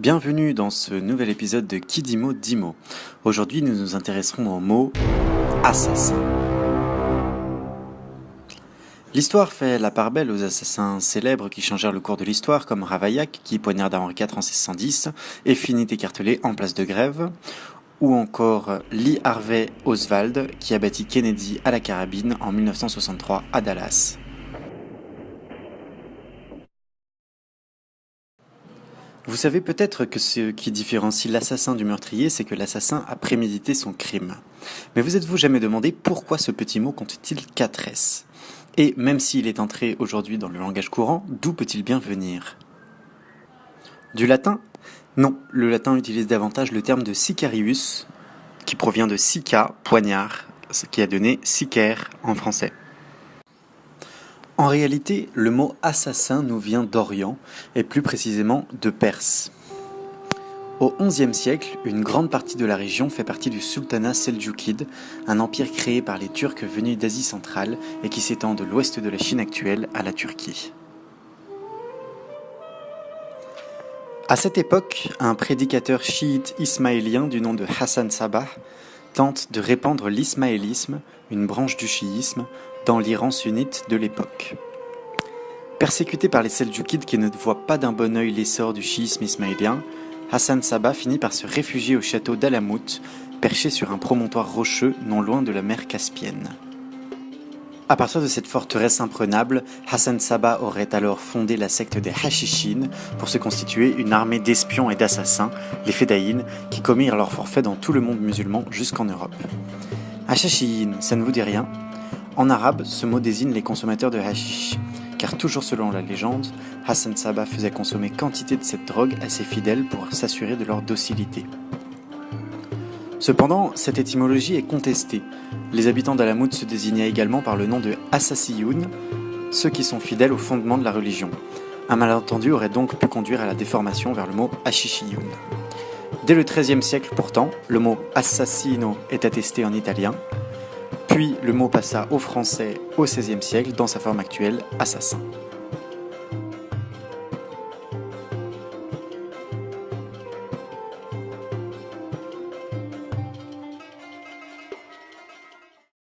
Bienvenue dans ce nouvel épisode de Qui dit mot dit mot. Aujourd'hui, nous nous intéresserons au mot assassin. L'histoire fait la part belle aux assassins célèbres qui changèrent le cours de l'histoire, comme Ravaillac qui poignarda Henri IV en 1610 et finit écartelé en place de Grève, ou encore Lee Harvey Oswald qui abattit Kennedy à la carabine en 1963 à Dallas. Vous savez peut-être que ce qui différencie l'assassin du meurtrier, c'est que l'assassin a prémédité son crime. Mais vous êtes-vous jamais demandé pourquoi ce petit mot compte-t-il 4 S ? Et même s'il est entré aujourd'hui dans le langage courant, d'où peut-il bien venir ? Du latin ? Non, le latin utilise davantage le terme de sicarius, qui provient de sica, poignard, ce qui a donné sicaire en français. En réalité, le mot assassin nous vient d'Orient, et plus précisément de Perse. Au XIe siècle, une grande partie de la région fait partie du sultanat seldjoukide, un empire créé par les Turcs venus d'Asie centrale et qui s'étend de l'ouest de la Chine actuelle à la Turquie. À cette époque, un prédicateur chiite ismaélien du nom de Hassan Sabbah tente de répandre l'ismaélisme, une branche du chiisme, dans l'Iran sunnite de l'époque. Persécuté par les Seldjoukides qui ne voient pas d'un bon œil l'essor du chiisme ismaélien, Hassan Sabbah finit par se réfugier au château d'Alamout, perché sur un promontoire rocheux non loin de la mer Caspienne. À partir de cette forteresse imprenable, Hassan Sabbah aurait alors fondé la secte des Hachishines pour se constituer une armée d'espions et d'assassins, les Fédaïnes, qui commirent leur forfait dans tout le monde musulman jusqu'en Europe. Hachishines, ça ne vous dit rien ? En arabe, ce mot désigne les consommateurs de hashish, car toujours selon la légende, Hassan Sabbah faisait consommer quantité de cette drogue à ses fidèles pour s'assurer de leur docilité. Cependant, cette étymologie est contestée. Les habitants d'Alamout se désignaient également par le nom de Assassiyoun, ceux qui sont fidèles au fondement de la religion. Un malentendu aurait donc pu conduire à la déformation vers le mot Hashishiyoun. Dès le XIIIe siècle pourtant, le mot assassino est attesté en italien, puis le mot passa au français au XVIe siècle dans sa forme actuelle, assassin.